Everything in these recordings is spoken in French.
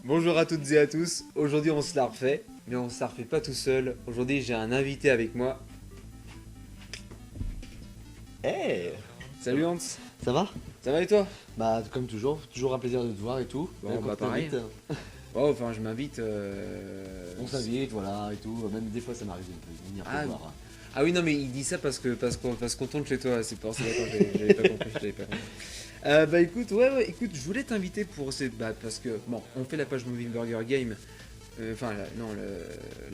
Bonjour à toutes et à tous, aujourd'hui on se la refait, mais on se la refait pas tout seul. Aujourd'hui j'ai un invité avec moi. Eh, Salut Hans, ça va? ça va et toi? Bah comme toujours, toujours un plaisir de te voir et tout. Bon, Quand bah, tu t'invites, pareil. Oh enfin je m'invite... on s'invite, voilà et tout. Même des fois ça m'arrive de venir Ah, te voir. ah oui non mais il dit ça parce qu'on tourne chez toi, c'est pour ça d'accord, j'avais pas compris, j'avais pas compris. Bah écoute, ouais, écoute, je voulais t'inviter pour parce que bon, on fait la page Movie Burger Game, enfin non,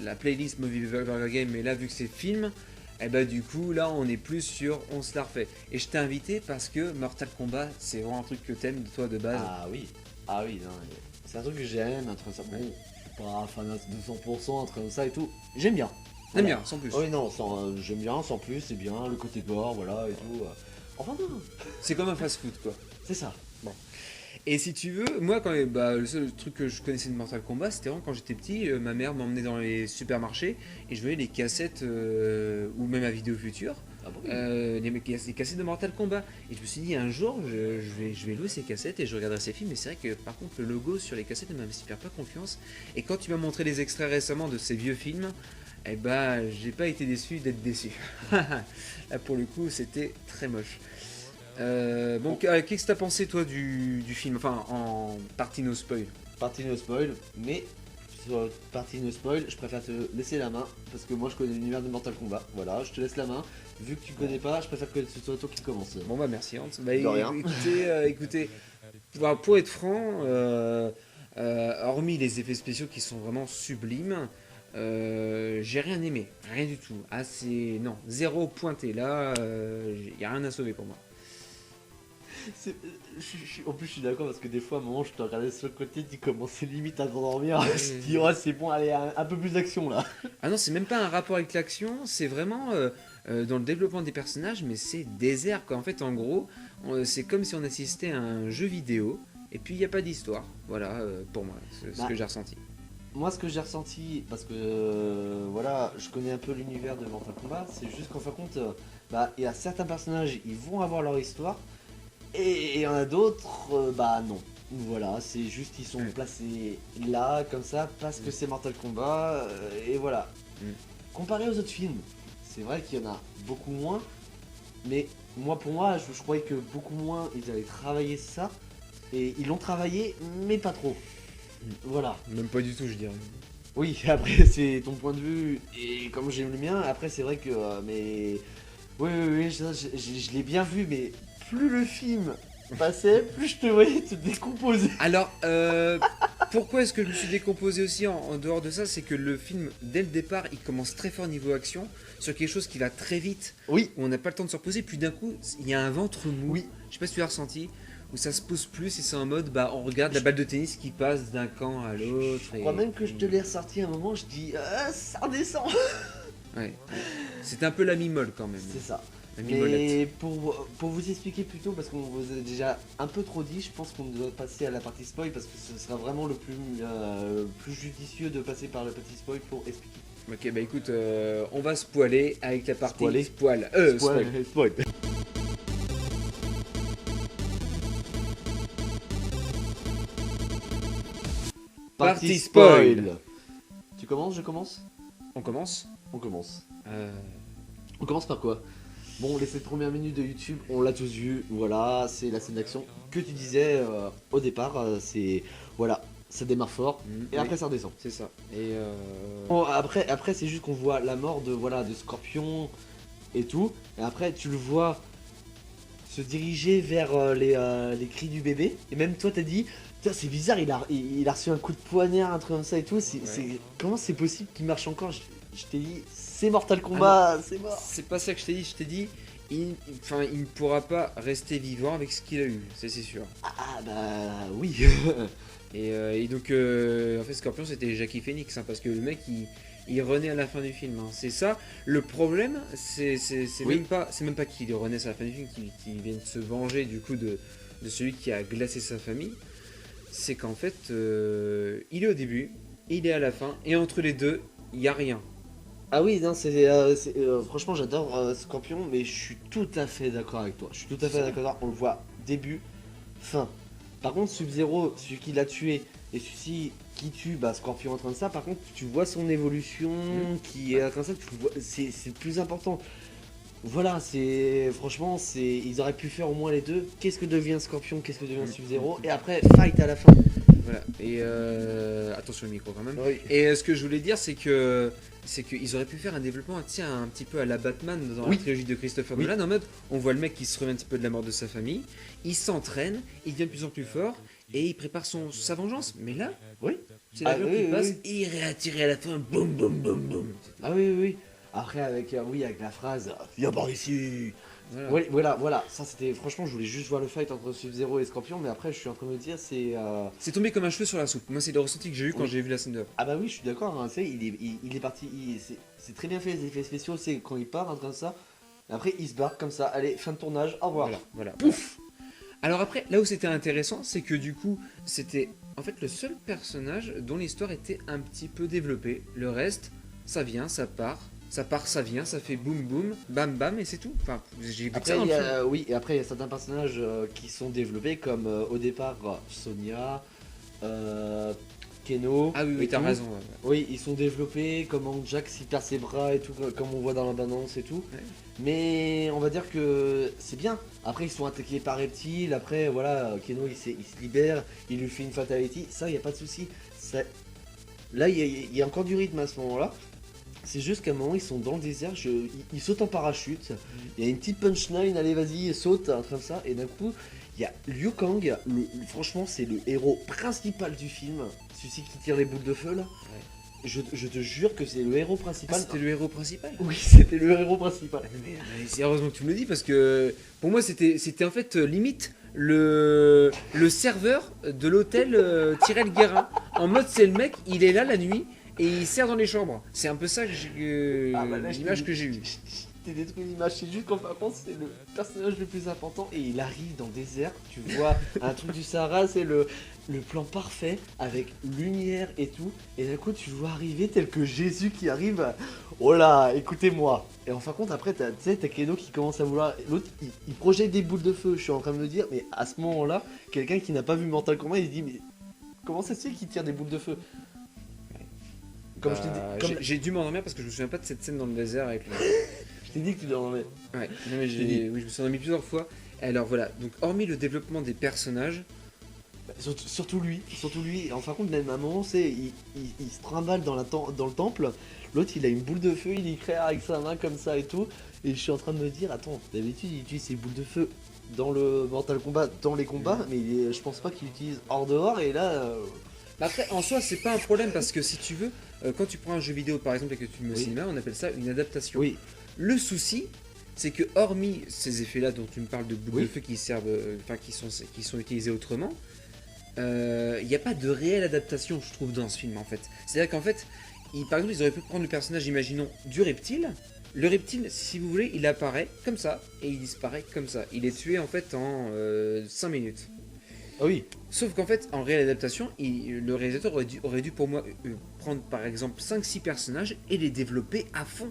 la playlist Movie Burger Game, mais là vu que c'est film, et bah du coup là on est plus sur on se la refait. Et je t'ai invité parce que Mortal Kombat c'est vraiment un truc que t'aimes toi de base. Ah oui, non, c'est un truc que j'aime, un truc ça. Bon, je suis pas fan de 200%, un truc comme ça et tout. J'aime bien. T'aimes Voilà. bien, sans plus. Oh oui, non, j'aime bien, sans plus, c'est bien, le côté gore, voilà et tout. Enfin, non, C'est comme un fast-food quoi. c'est ça. Et si tu veux, moi, le seul truc que je connaissais de Mortal Kombat, c'était vraiment quand j'étais petit, ma mère m'emmenait dans les supermarchés et je voyais les cassettes, ou même à Vidéo Future, Ah bon? les cassettes de Mortal Kombat. Et je me suis dit, un jour, je vais louer ces cassettes et je regarderai ces films. Mais c'est vrai que par contre, le logo sur les cassettes ne m'inspire pas confiance. Et quand tu m'as montré les extraits récemment de ces vieux films, eh bah, j'ai pas été déçu d'être déçu. Là, pour le coup, c'était très moche. Qu'est-ce que t'as pensé toi du film, enfin en partie no spoil? Partie no spoil, mais sur partie no spoil, je préfère te laisser la main parce que moi je connais l'univers de Mortal Kombat. Voilà, je te laisse la main. Vu que tu connais pas, je préfère que ce soit toi qui commence. Bon bah merci Hans. Bah, De rien. écoutez, pour être franc, hormis les effets spéciaux qui sont vraiment sublimes, j'ai rien aimé, rien du tout. Ah c'est non, zéro pointé là, y a rien à sauver pour moi. En plus, je suis d'accord parce que des fois, à un moment, je te regardais sur le côté, tu commençais limite à t'endormir. Je te dis, oh, c'est bon, allez, un peu plus d'action là. Ah non, c'est même pas un rapport avec l'action, c'est vraiment dans le développement des personnages, mais c'est désert quoi. En fait, en gros, c'est comme si on assistait à un jeu vidéo, et puis il n'y a pas d'histoire. Voilà, pour moi, c'est ce Bah, que j'ai ressenti. Moi, ce que j'ai ressenti, parce que voilà, je connais un peu l'univers de Mortal Kombat, c'est juste qu'en fin de compte, il y a certains personnages, ils vont avoir leur histoire, et il y en a d'autres, bah non. Voilà, c'est juste ils sont Mm. placés là, comme ça, parce que c'est Mortal Kombat, et voilà. Mm. Comparé aux autres films, c'est vrai qu'il y en a beaucoup moins, mais pour moi, je croyais que beaucoup moins, ils allaient travailler ça, et ils l'ont travaillé, mais pas trop. Voilà. Même pas du tout, je dirais. Oui, après c'est ton point de vue et comme j'aime le mien, après c'est vrai que mais oui, je l'ai bien vu, mais plus le film passait, plus je te voyais te décomposer. Alors, pourquoi est-ce que je me suis décomposé aussi en dehors de ça? C'est que le film, dès le départ, il commence très fort niveau action, sur quelque chose qui va très vite, Oui, où on n'a pas le temps de se reposer, puis d'un coup, il y a un ventre mou, Oui. je sais pas si tu l'as ressenti, où ça se pose plus et c'est en mode, bah on regarde la balle de tennis qui passe d'un camp à l'autre. je crois même que je te l'ai ressorti à un moment, je dis ça redescend. Ouais. C'était un peu la mi-molle quand même. C'est ça. La mi-mollette. Mais pour vous expliquer plus tôt, parce qu'on vous a déjà un peu trop dit, je pense qu'on doit passer à la partie spoil parce que ce sera vraiment le plus judicieux de passer par la partie spoil pour expliquer. Ok, bah écoute, on va spoiler avec la partie Spoiler. spoil. Spoil. Spoil. Partie spoil. Tu commences, je commence? On commence. On commence. Euh, On commence par quoi? Bon, les 7 premières minutes de YouTube, on l'a tous vu, voilà, c'est la scène d'action que tu disais au départ, c'est... Voilà, ça démarre fort, et oui. après ça redescend. C'est ça. Et Bon, après c'est juste qu'on voit la mort de Scorpion et tout, et après tu le vois se diriger vers les cris du bébé, et même toi t'as dit, putain c'est bizarre, il a reçu un coup de poignard, un truc comme ça et tout, comment c'est possible qu'il marche encore? Je t'ai dit, c'est Mortal Kombat, c'est mort. c'est pas ça que je t'ai dit, il ne pourra pas rester vivant avec ce qu'il a eu, c'est sûr. Ah bah oui. Et donc, en fait, Scorpion c'était Jackie Phoenix, hein, parce que le mec il renaît à la fin du film, hein. C'est ça. Le problème, c'est Oui. même pas qu'il renaisse à la fin du film, qu'il vienne se venger du coup de celui qui a glacé sa famille. C'est qu'en fait, il est au début, il est à la fin, et entre les deux, il y a rien. Ah oui, non, franchement j'adore Scorpion, mais je suis tout à fait d'accord avec toi. Je suis tout à fait d'accord, on le voit début, fin. Par contre, Sub-Zero, celui qui l'a tué, et celui-ci qui tue Scorpion en train de ça, par contre, tu vois son évolution qui est en train de ça, c'est le plus important. Voilà, franchement, ils auraient pu faire au moins les deux. Qu'est-ce que devient Scorpion, qu'est-ce que devient Sub-Zero, et après, fight à la fin. Voilà, et attention au micro quand même. Oui. Et ce que je voulais dire, c'est qu'ils auraient pu faire un développement un petit peu à la Batman dans la trilogie de Christopher Nolan, en mode on voit le mec qui se remet un petit peu de la mort de sa famille, il s'entraîne, il devient de plus en plus fort et il prépare sa vengeance. Mais là, c'est l'avion qui passe et il est attiré à la fin, boum boum boum boum. Ah oui. Après avec la phrase viens par ici. Voilà. Voilà, ça c'était franchement, je voulais juste voir le fight entre Sub-Zero et Scorpion, mais après je suis en train de me dire c'est tombé comme un cheveu sur la soupe. Moi c'est le ressenti que j'ai eu quand j'ai vu la scène d'œuvre. Ah bah oui, je suis d'accord, hein, il est parti, c'est très bien fait les effets spéciaux, c'est quand il part comme ça, après il se barre comme ça, allez, fin de tournage, au revoir. Voilà. Pouf. Alors après, là où c'était intéressant, c'est que du coup, c'était en fait le seul personnage dont l'histoire était un petit peu développée. Le reste, ça vient, ça part. Ça part, ça vient, ça fait boum boum, bam bam et c'est tout. Enfin, j'ai vu après, ça. Et après il y a certains personnages qui sont développés comme au départ Sonia, Keno. Ah oui, t'as raison. Oui, ils sont développés, comment Jax il perd ses bras et tout, comme on voit dans l'abondance et tout. Ouais. Mais on va dire que c'est bien. Après ils sont attaqués par Reptile, après voilà, Keno il se libère, il lui fait une fatality, ça il n'y a pas de souci. Là il y a encore du rythme à ce moment-là. C'est juste qu'à un moment ils sont dans le désert, ils sautent en parachute, il y a une petite punchline, allez vas-y saute, un truc comme ça, et d'un coup il y a Liu Kang, franchement c'est le héros principal du film, celui-ci qui tire les boules de feu là. Ouais. Je te jure que c'est le héros principal. Ah, c'était le héros principal? Oui, c'était le héros principal. Mais c'est heureusement que tu me le dis parce que pour moi c'était en fait limite le serveur de l'hôtel Tyrell Guérin. En mode c'est le mec, il est là la nuit et il sert dans les chambres. C'est un peu ça l'image que j'ai eue. T'es détruit l'image, c'est juste qu'en fin de compte c'est le personnage le plus important et il arrive dans le désert, tu vois un truc du Sahara, c'est le plan parfait avec lumière et tout, et d'un coup tu le vois arriver tel que Jésus qui arrive, oh là, écoutez-moi. Et en fin de compte après t'as Keno qui commence à vouloir, l'autre il projette des boules de feu, je suis en train de me dire, mais à ce moment là, quelqu'un qui n'a pas vu Mortal Kombat il se dit mais comment ça se fait qu'il tire des boules de feu? Comme je t'ai dit, j'ai dû m'endormir parce que je me souviens pas de cette scène dans le désert avec le... Je t'ai dit que tu dormais. Ouais, non mais je me suis endormi plusieurs fois. Alors voilà, donc hormis le développement des personnages... Surtout lui, en fin de compte même à un moment, il se trimballe dans le temple, l'autre il a une boule de feu, il y crée avec sa main comme ça et tout, et je suis en train de me dire, attends, d'habitude il utilise ses boules de feu dans le Mortal Kombat, dans les combats, mais je pense pas qu'il utilise hors dehors, et là... Après, en soi, c'est pas un problème parce que si tu veux, quand tu prends un jeu vidéo par exemple et que tu le mets au cinéma, on appelle ça une adaptation. Oui. Le souci, c'est que hormis ces effets-là dont tu me parles de boules de feu qui servent, qui sont utilisés autrement, il n'y a pas de réelle adaptation, je trouve, dans ce film en fait. C'est-à-dire qu'en fait, par exemple, ils auraient pu prendre le personnage, imaginons, du reptile. Le reptile, si vous voulez, il apparaît comme ça et il disparaît comme ça. Il est tué en fait en 5 minutes. Ah oui. Sauf qu'en fait, en réelle adaptation, le réalisateur aurait dû pour moi prendre par exemple 5-6 personnages et les développer à fond.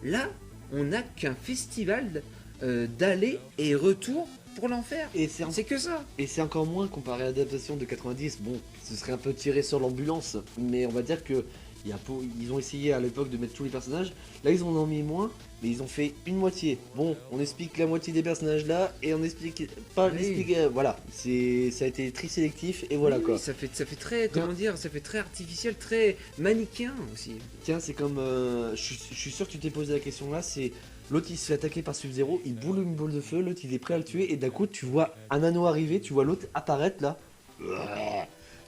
Là, on n'a qu'un festival d'aller et retour pour l'enfer. Et c'est que ça. Et c'est encore moins comparé à l'adaptation de 90. Bon, ce serait un peu tiré sur l'ambulance, mais on va dire que ils ont essayé à l'époque de mettre tous les personnages. Là, ils en ont mis moins, mais ils ont fait une moitié. Bon, on explique la moitié des personnages là, et on explique pas l'expliquer. Voilà, ça a été très sélectif, et voilà quoi. Oui, ça fait très, comment dire, ça fait très artificiel, très manichéen aussi. Tiens, c'est comme, je suis sûr que tu t'es posé la question là, c'est l'autre il se fait attaquer par Sub-Zero, il boule une boule de feu, l'autre il est prêt à le tuer, et d'un coup tu vois un anneau arriver, tu vois l'autre apparaître là.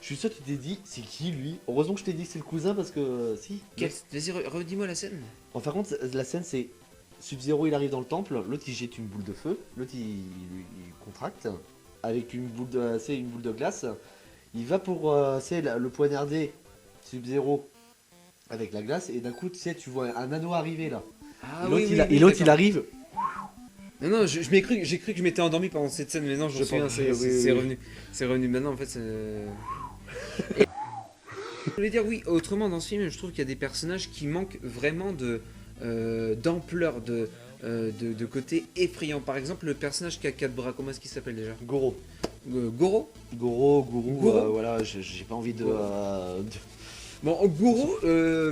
Je suis sûr que tu t'es dit, c'est qui lui? Heureusement que je t'ai dit que c'est le cousin parce que si. Vas-y, redis-moi la scène. En fin de compte, la scène c'est Sub-Zero il arrive dans le temple, l'autre il jette une boule de feu, l'autre il contracte avec une boule de glace. Il va pour le poignarder Sub-Zero avec la glace et d'un coup tu vois un anneau arriver là. Ah, et l'autre il arrive. Non, j'ai cru que je m'étais endormi pendant cette scène, mais non, je me souviens, c'est revenu. C'est revenu maintenant en fait. Je voulais dire oui, autrement dans ce film, je trouve qu'il y a des personnages qui manquent vraiment d'ampleur, de côté effrayant. Par exemple, le personnage qui a 4 bras, comment est-ce qu'il s'appelle déjà? Goro. Goro. Goro, Goro. voilà, j'ai pas envie de... Bon, Goro,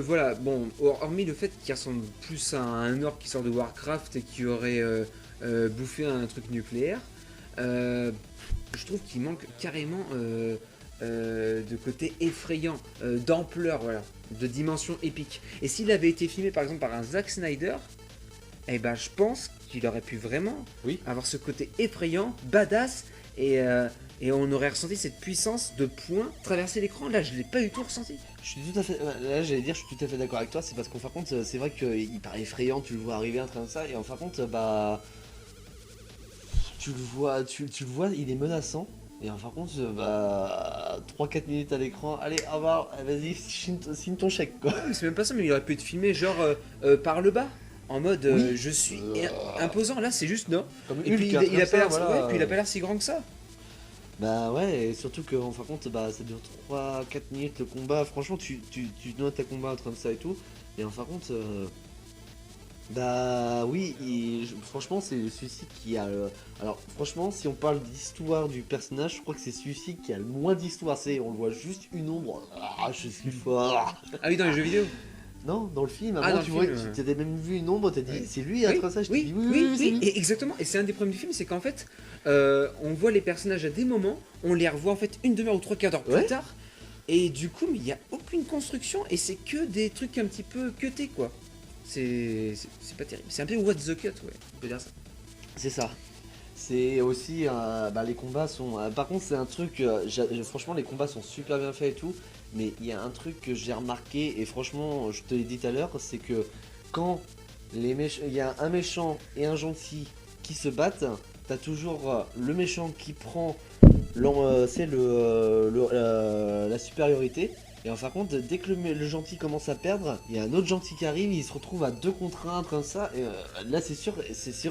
voilà, bon, hormis le fait qu'il ressemble plus à un orc qui sort de Warcraft et qui aurait bouffé un truc nucléaire, je trouve qu'il manque carrément de côté effrayant, d'ampleur, voilà, de dimension épique. Et s'il avait été filmé par exemple par un Zack Snyder, eh ben je pense qu'il aurait pu vraiment Oui. avoir ce côté effrayant, badass, et on aurait ressenti cette puissance de poing traverser l'écran. Là, je l'ai pas du tout ressenti. Je suis tout à fait... Là, j'allais dire, je suis tout à fait d'accord avec toi, c'est parce qu'en fin de compte, c'est vrai qu'il paraît effrayant, tu le vois arriver en train de ça, et en fin de compte, bah... Tu le vois, il est menaçant. Et en fin de compte, bah, 3-4 minutes à l'écran, allez, au revoir, vas-y, signe ton chèque, quoi. Mais c'est même pas ça, mais il aurait pu être filmé genre par le bas, en mode Oui. je suis imposant. Là, c'est juste non. Comme Et puis Hulk, il a pas l'air, voilà. ouais, puis il a pas l'air si grand que ça. Bah ouais, et surtout qu'en fin de compte, bah, ça dure 3-4 minutes le combat. Franchement, tu notes ta combat en train de ça et tout. Et en fin de compte, bah oui, franchement, c'est celui-ci qui a. Alors, franchement, si on parle d'histoire du personnage, je crois que c'est celui-ci qui a le moins d'histoire. On le voit juste une ombre. Ah, je suis fort. Ah oui, dans les jeux vidéo. Non, dans le film, Ah, avant, dans tu le vois, film, tu t'avais même vu une ombre, t'as dit, Oui. c'est lui, après ça, je t'ai oui, dit, oui, c'est lui. et exactement. Et c'est un des problèmes du film, c'est qu'en fait, on voit les personnages à des moments, on les revoit en fait une demi-heure ou trois quarts d'heure plus Ouais. tard, et du coup, mais il n'y a aucune construction, et c'est que des trucs un petit peu cutés, quoi. C'est pas terrible. C'est un peu what the cut, ouais, on peut dire ça. C'est ça. C'est aussi, bah, les combats sont... par contre, c'est un truc, franchement, les combats sont super bien faits et tout, mais il y a un truc que j'ai remarqué, et franchement, je te l'ai dit tout à l'heure, c'est que quand il y a un méchant et un gentil qui se battent, t'as toujours le méchant qui prend la supériorité, et en fin de compte, dès que le gentil commence à perdre, il y a un autre gentil qui arrive, il se retrouve à 2 contre 1, comme ça, et là c'est sûr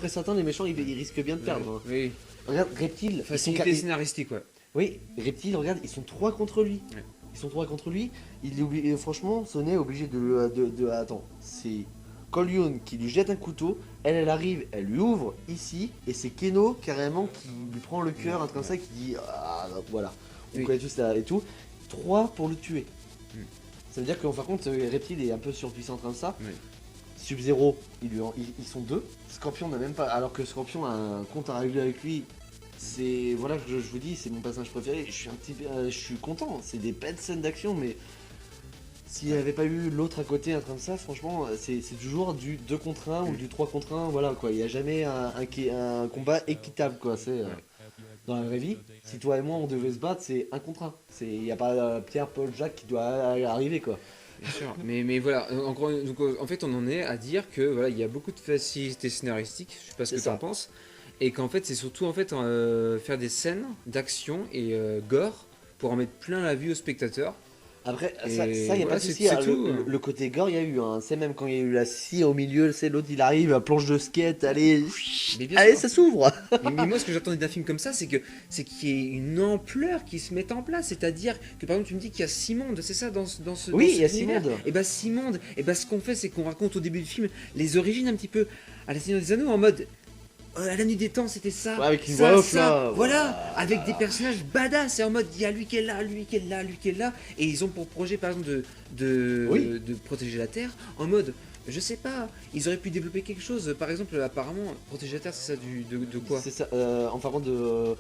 et certain, les méchants ils risquent bien de perdre. Hein. Oui. Regarde, Reptile, Facilité scénaristique, ouais. oui, Reptile, regarde, ils sont 3 contre lui. Ouais. Ils sont 3 contre lui, il est obligé, franchement, Sonnet est obligé attends, c'est Kolyun qui lui jette un couteau, elle arrive, elle lui ouvre ici, et c'est Keno carrément qui lui prend le cœur, un truc comme ça, qui dit, ah, voilà, on Oui. connaît tout ça et tout. 3 pour le tuer. Mm. Ça veut dire qu'en fin de compte, Reptile est un peu surpuissant comme ça. Oui. Sub-Zero, ils sont 2. Scorpion n'a même pas. Alors que Scorpion a un compte à régler avec lui. C'est. Voilà, je vous dis, c'est mon personnage préféré. Je suis content. C'est des belles scènes d'action, mais. S'il n'y avait pas eu l'autre à côté, un train de ça, franchement, c'est toujours du 2 contre 1 ou du 3 contre 1. Voilà quoi. Il n'y a jamais un combat équitable quoi. C'est. Dans la vraie vie, si toi et moi on devait se battre, c'est 1 contre 1. Il n'y a pas Pierre, Paul, Jacques qui doit arriver quoi. Bien sûr, mais voilà, donc, en fait on en est à dire que voilà, il y a beaucoup de facilité scénaristique, je sais pas ce C'est que tu ça. en penses, et qu'en fait c'est surtout en fait faire des scènes d'action et gore pour en mettre plein la vue au spectateur. Après, Et ça y a voilà, pas de c'est- souci. c'est Hein, tout. le côté gore, il y a eu. Hein. C'est même quand il y a eu la scie au milieu, c'est l'autre, il arrive, à planche de skate, allez, Mais bien allez, sûr. ça s'ouvre. Mais moi ce que j'attendais d'un film comme ça, c'est qu'il y ait une ampleur qui se mette en place, c'est-à-dire que par exemple tu me dis qu'il y a 6 mondes, c'est ça dans ce Oui, dans il y a cet 6 univers. mondes. Et bah 6 mondes, et bah ce qu'on fait c'est qu'on raconte au début du film les origines un petit peu à la Seigneur des Anneaux en mode à la nuit des temps c'était ça, Ouais, avec une ça, voix off, ça, là. voilà, Voilà. avec des personnages badass et en mode il y a lui qui est là, lui qui est là, lui qui est là, et ils ont pour projet par exemple Oui. de protéger la Terre en mode je sais pas, ils auraient pu développer quelque chose, par exemple apparemment protéger la Terre c'est ça de quoi? C'est ça, en fin de compte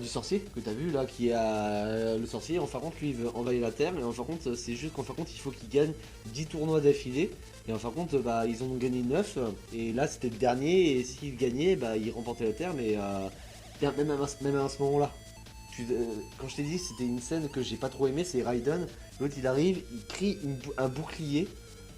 du sorcier que t'as vu là, qui a le sorcier, en fin de compte lui il veut envahir la terre, et en fin de compte c'est juste qu'en fin de compte il faut qu'il gagne 10 tournois d'affilée, et en fin de compte bah, ils en ont gagné 9, et là c'était le dernier, et s'il gagnait, bah, il remportait la terre, mais même à ce moment là. Quand je t'ai dit c'était une scène que j'ai pas trop aimé, c'est Raiden, l'autre il arrive, il crie un bouclier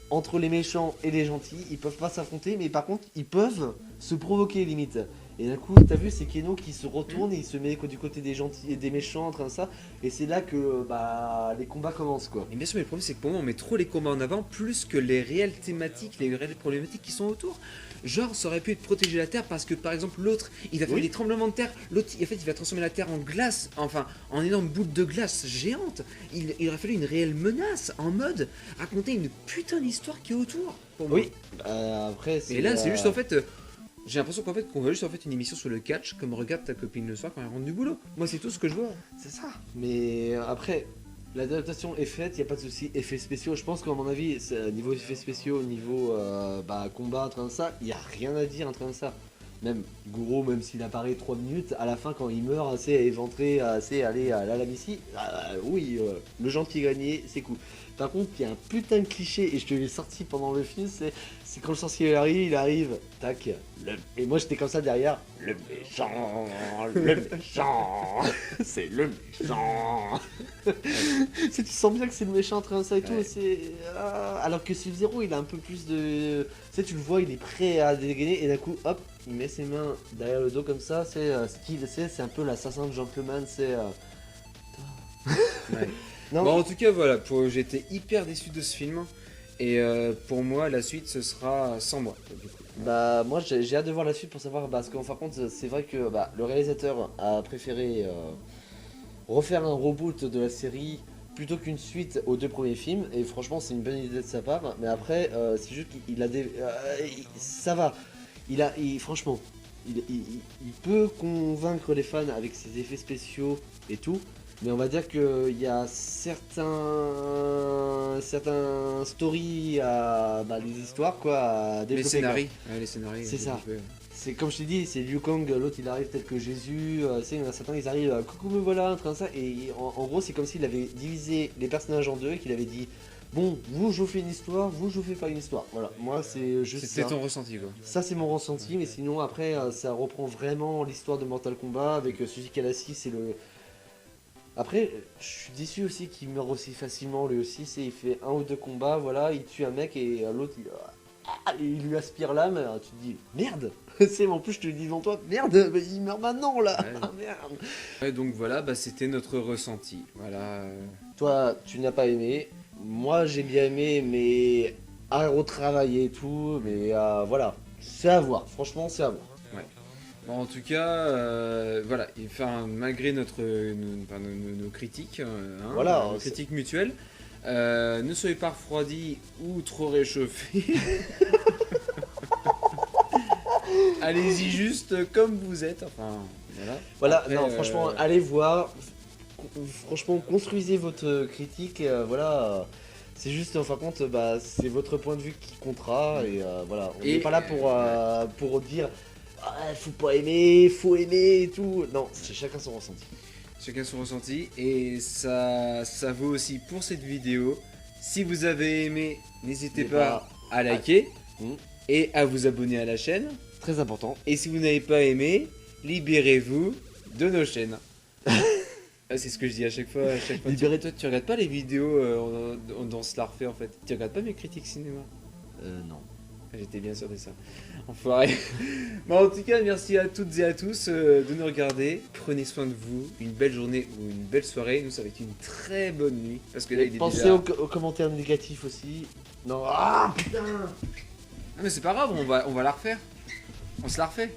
entre les méchants et les gentils, ils peuvent pas s'affronter, mais par contre ils peuvent se provoquer limite. Et d'un coup, t'as vu, c'est Keno qui se retourne et il se met du côté des gentils et des méchants en train de ça, et c'est là que bah les combats commencent quoi. Mais bien sûr, mais le problème c'est que pour moi on met trop les combats en avant plus que les réelles thématiques, les réelles problématiques qui sont autour. Genre, ça aurait pu être protéger la Terre parce que par exemple l'autre il va faire Oui. des tremblements de terre, l'autre en fait il va transformer la Terre en glace, enfin en énorme boule de glace géante. Il aurait fallu une réelle menace en mode raconter une putain d'histoire qui est autour. Pour moi. Oui. Après, Et là c'est juste en fait J'ai l'impression qu'en fait qu'on va juste en fait une émission sur le catch comme regarde ta copine le soir quand elle rentre du boulot. Moi c'est tout ce que je vois. C'est ça. Mais après, l'adaptation est faite, il n'y a pas de souci. Effets spéciaux, je pense qu'à mon avis, niveau effets spéciaux, niveau combat, un train de ça, il n'y a rien à dire un train de ça. Même Goro, même s'il apparaît 3 minutes, à la fin quand il meurt, assez éventré, assez allé à la Lamissie, oui, le gentil gagné, c'est cool. Par contre, il y a un putain de cliché, et je te l'ai sorti pendant le film, c'est quand le sorcier il arrive, tac, et moi j'étais comme ça derrière, le méchant, c'est le méchant. Tu sens bien que c'est le méchant train ça et tout, Ouais. alors que Sub-Zero il a un peu plus de... Tu le vois, il est prêt à dégainer, et d'un coup, hop, il met ses mains derrière le dos comme ça, c'est c'est un peu l'assassin gentleman, Ouais. Non, Bon en tout cas voilà, j'étais hyper déçu de ce film. Et pour moi la suite ce sera sans moi. Du coup. bah moi j'ai hâte de voir la suite pour savoir, parce qu'en fin de compte c'est vrai que le réalisateur a préféré refaire un reboot de la série plutôt qu'une suite aux 2 premiers films, et franchement c'est une bonne idée de sa part, mais après c'est juste qu'il a des... ça va, franchement, il peut convaincre les fans avec ses effets spéciaux et tout, mais on va dire qu'il y a certains stories les histoires quoi, à Les développer, quoi. scénarii. Ouais, les scénarii. C'est ça. C'est comme je t'ai dit, c'est Liu Kang, l'autre il arrive tel que Jésus, il y en a certains ils arrivent, coucou me voilà, un train ça, et en gros c'est comme s'il avait divisé les personnages en deux et qu'il avait dit, bon, vous je vous fais une histoire, vous je vous fais pas une histoire. Voilà, moi c'est juste C'était ça. ton ressenti quoi. Ça c'est mon ressenti, mais sinon après ça reprend vraiment l'histoire de Mortal Kombat avec Suzy Kalassi, c'est le... Après, je suis déçu aussi qu'il meurt aussi facilement, lui aussi, il fait 1 ou 2 combats, voilà, il tue un mec et l'autre il lui aspire l'âme, tu te dis merde. En plus je te le dis devant toi, merde, mais il meurt maintenant là. Ouais. Ah, merde. Ouais, donc voilà, c'était notre ressenti. Voilà. Toi tu n'as pas aimé, moi j'ai bien aimé, mais à retravailler et tout, mais voilà, c'est à voir, franchement c'est à voir. Bon, en tout cas, voilà, malgré nos critiques, Voilà, nos critiques mutuelles, ne soyez pas refroidis ou trop réchauffés. Allez-y juste comme vous êtes, enfin, voilà. Voilà, Après, non franchement allez voir, franchement construisez votre critique, voilà. C'est juste, en fin de compte, c'est votre point de vue qui comptera, et voilà, on n'est Et, pas là pour dire faut pas aimer, faut aimer et tout. Non, c'est chacun son ressenti. chacun son ressenti, et ça vaut aussi pour cette vidéo. Si vous avez aimé, n'hésitez pas à liker et à vous abonner à la chaîne. Très important. Et si vous n'avez pas aimé, libérez-vous de nos chaînes. C'est ce que je dis à chaque fois. Toi, tu regardes pas les vidéos dans se la refait en fait. Tu regardes pas mes critiques cinéma. Non. J'étais bien sûr de ça. Enfoiré. Bon, en tout cas, merci à toutes et à tous de nous regarder. Prenez soin de vous. Une belle journée ou une belle soirée. Nous, ça va être une très bonne nuit. Parce que là, il est Pensez déjà... aux commentaires négatifs aussi. Non, ah putain. Ah, mais c'est pas grave, on va la refaire. On se la refait.